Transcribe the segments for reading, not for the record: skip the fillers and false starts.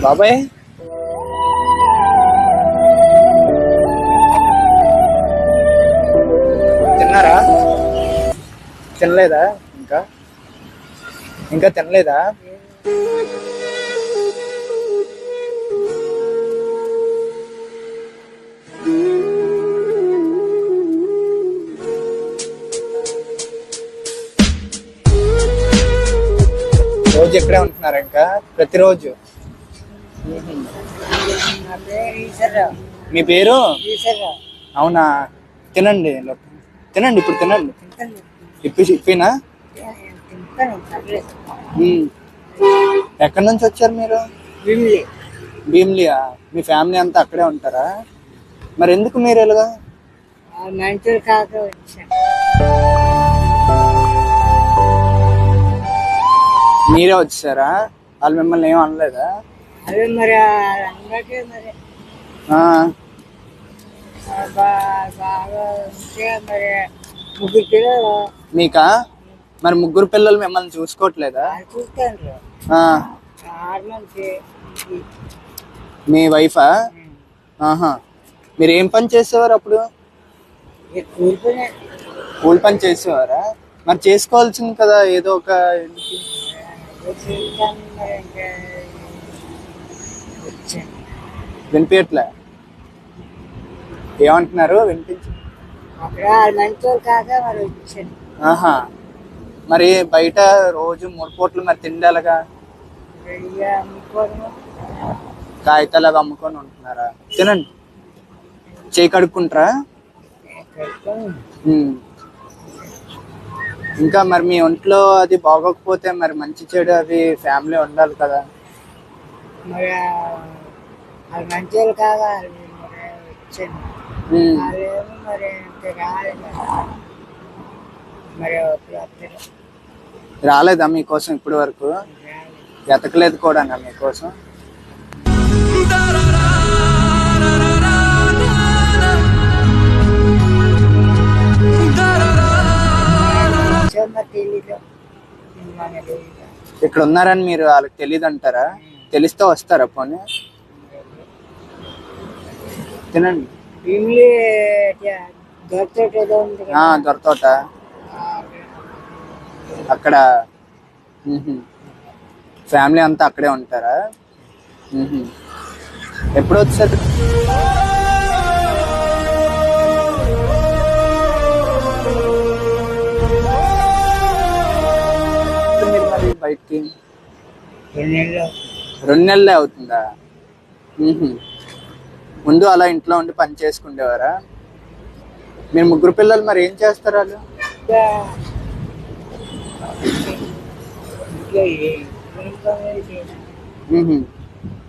బాబాయ్ తిన్నారా? తినలేదా? ఇంకా ఇంకా తినలేదా? రోజు ఇక్కడే ఉంటున్నారా? ఇంకా ప్రతిరోజు? మీ పేరు? అవునా, తినండి తినండి, ఇప్పుడు తినండి. ఇప్పినా? ఎక్కడి నుంచి వచ్చారు మీరు? భీమిలియా? మీ ఫ్యామిలీ అంతా అక్కడే ఉంటారా? మరి ఎందుకు మీరు ఎలాగా? మీరే వచ్చారా? వాళ్ళు మిమ్మల్ని ఏం అనలేదా? అదే మరి బాగా మరి ముగ్గురు పిల్లలు. మీకా? మరి ముగ్గురు పిల్లలు మిమ్మల్ని చూసుకోవట్లేదా? చూస్తాను. మీ వైఫా? ఆహా, మీరు ఏం పని చేసేవారు అప్పుడు? కూలి పని చేసేవారా? మరి చేసుకోవాల్సింది కదా ఏదో ఒక. వినిపించట్లే, ఏమంటున్నారు? వినిపించ. ఆహా, మరి బయట రోజు 3 పూటలు మరి తిండాలగా? కాగితాలు అవి అమ్ముకొని ఉంటున్నారా? తినండి, చేయి కడుక్కుంటారా? ఇంకా మరి మీ ఒంట్లో అది బాగోకపోతే మరి మంచి చెడు అది ఫ్యామిలీ ఉండాలి కదా? మరి మంచి కాగా రాలేదా మీకోసం ఇప్పటి వరకు? ఎతకలేదు కూడా మీకోసం? ఇక్కడ ఉన్నారని మీరు వాళ్ళకి తెలియదు అంటారా? తెలిస్తే వస్తారా? పోనీ తినండి. దొరతోట అక్కడ ఫ్యామిలీ అంతా అక్కడే ఉంటారా? ఎప్పుడు వచ్చారు? మీరు మరి బయటికి 2 నెలలే అవుతుందా? ముందు అలా ఇంట్లో ఉండి పని చేసుకుండేవారా? మీరు ముగ్గురు పిల్లలు మరి ఏం చేస్తారు వాళ్ళు?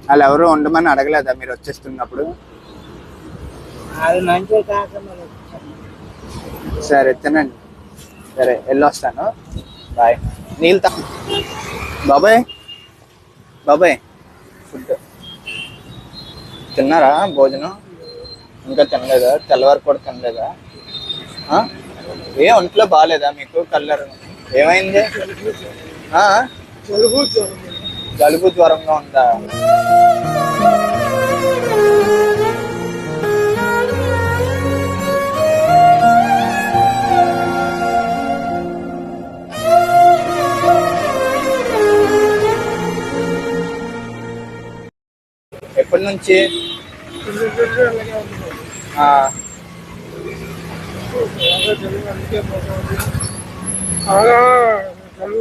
వాళ్ళు ఎవరు ఉండమని అడగలేదా మీరు వచ్చేస్తున్నప్పుడు? సరే తినండి. సరే వెళ్ళొస్తాను, బాయ్. నీళ్ళు బాబాయ్ బాబాయ్ ఫుడ్ తిన్నారా? భోజనం ఇంకా తినలేదా? తెల్లవారు కూడా తినలేదా? ఏ ఒంట్లో బాగాలేదా మీకు? కల్లరు ఏమైంది? జలుబు జ్వరంగా ఉందా? ఎప్పటి నుంచి?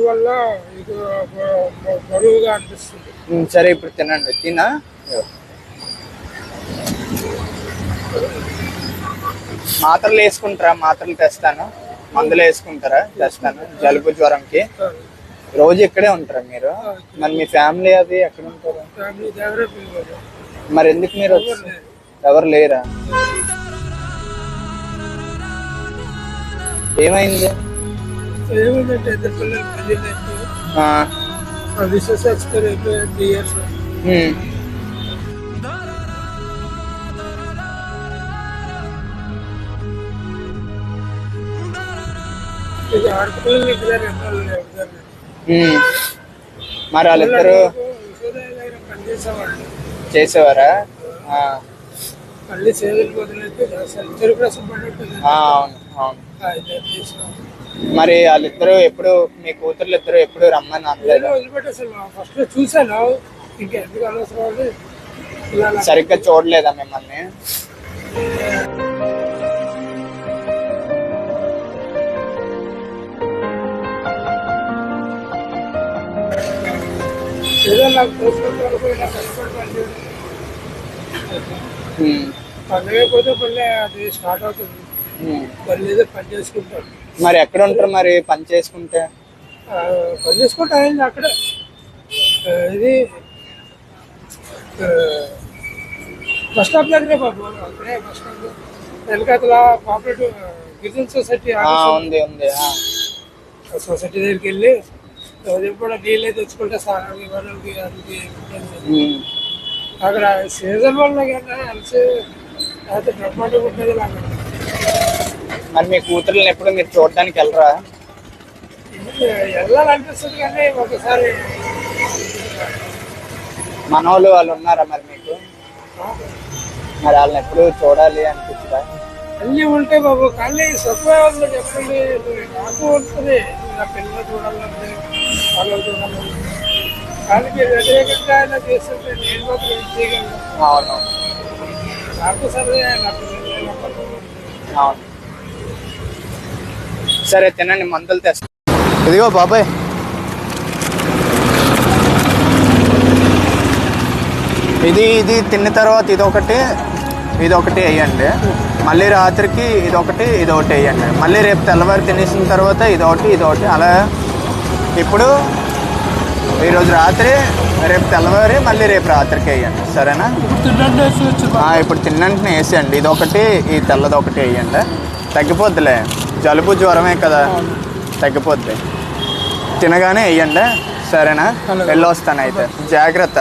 వల్ల బరువుగా అనిపిస్తుంది. సరే ఇప్పుడు తినండి. తినా మాత్రలు వేసుకుంటారా? మాత్రలు తెస్తాను, మందులు వేసుకుంటారా? తెస్తాను. జలుబు జ్వరంకి రోజు ఇక్కడే ఉంటారా మీరు? మరి మీ ఫ్యామిలీ అది ఎక్కడ ఉంటారు? మరి ఎందుకు మీరు ఎవరు లేరా? ఏమైంది? ఏమైందంటే ఇద్దరు పిల్లలు పెళ్ళిళ్ళు ఎక్స్పైర్ అయిపోయి 3 years. మరి వాళ్ళిద్దరు చేసేవాళ్ళు. చేసేవారా? ఆ, మళ్ళీ సేవలు మొదలైతే అసలు చెరుకు రసం పడినట్టు ఆ, అవును అవును. చేసినాం. మరి వాళ్ళిద్దరూ ఎప్పుడు, మీ కూతుర్లు ఇద్దరు ఎప్పుడు రమ్మని అనలేదు? వదిలిపెట్టి అసలు ఫస్ట్ లో చూశాను, ఇంకా ఎందుకు అనవసరం అని ఇలా సరిగ్గా చూడలేదా మిమ్మల్ని? ఏదో నాకు తోచుకుంటూ వరకు ఇలా కష్టపడి పనిచేయడం. ఉమ్, పండుగ అయిపోతే మళ్ళీ అది స్టార్ట్ అవుతుంది, ఉమ్. మళ్ళీ ఏదో పని చేసుకుంటాం. మరి ఎక్కడ ఉంటారు మరి పని చేసుకుంటే? పని చేసుకుంటా అయింది అక్కడే. ఇది బస్ స్టాప్ దగ్గరే బాబు, అక్కడే బస్ స్టాప్ వెనకాతల కోఆపరేటివ్ గిరిజన సొసైటీ ఆ, ఉంది ఉంది. ఆ, సొసైటీ దగ్గరికి వెళ్ళి ఎప్పుడు నీళ్ళే తెచ్చుకుంటే సారానికి వనరులకి అందుకే ఉమ్. అక్కడ సీజన్ వల్ల కన్నా కలిసి అయితే బ్రహ్మాండంగా ఉంటుంది అక్కడ. మరి మీ కూతుర్లను ఎప్పుడు మీరు చూడడానికి వెళ్ళరా? వెళ్ళాలనిపిస్తుంది కానీ ఒకసారి మనోళ్ళు వాళ్ళు ఉన్నారా మరి మీకు? మరి వాళ్ళని ఎప్పుడు చూడాలి అనిపించదా? అన్నీ ఉంటాయి బాబు, కానీ తక్కువ ఉంది చెప్పండి. నాకు ఉంటుంది నా పిల్లలు చూడాలంటే, వాళ్ళు చూడాలంటే. కానీ మీరు వ్యతిరేకంగా ఆయన చేస్తుంటే నేను మాత్రం ఏం చేయగలను? అవును నాకు సరే నా పిల్లలు నా పనులు. అవును. సరే తినండి, మందులు తెస్తా. ఇదిగో బాబాయ్, ఇది తిన్న తర్వాత ఇదొకటి వేయండి. మళ్ళీ రాత్రికి ఇదొకటి వేయండి. మళ్ళీ రేపు తెల్లవారు తినేసిన తర్వాత ఇదొకటి అలా. ఇప్పుడు ఈరోజు రాత్రి, రేపు తెల్లవారి, మళ్ళీ రేపు రాత్రికి వేయండి, సరేనా? ఇప్పుడు తిన్నంటనే వేసేయండి. ఇదొకటి, ఈ తెల్లదొకటి వేయండి. తగ్గిపోద్దిలే, జలుబు జ్వరమే కదా, తగ్గిపోద్ది. తినగానే వేయండి, సరేనా? వెళ్ళొస్తాను అయితే, జాగ్రత్త.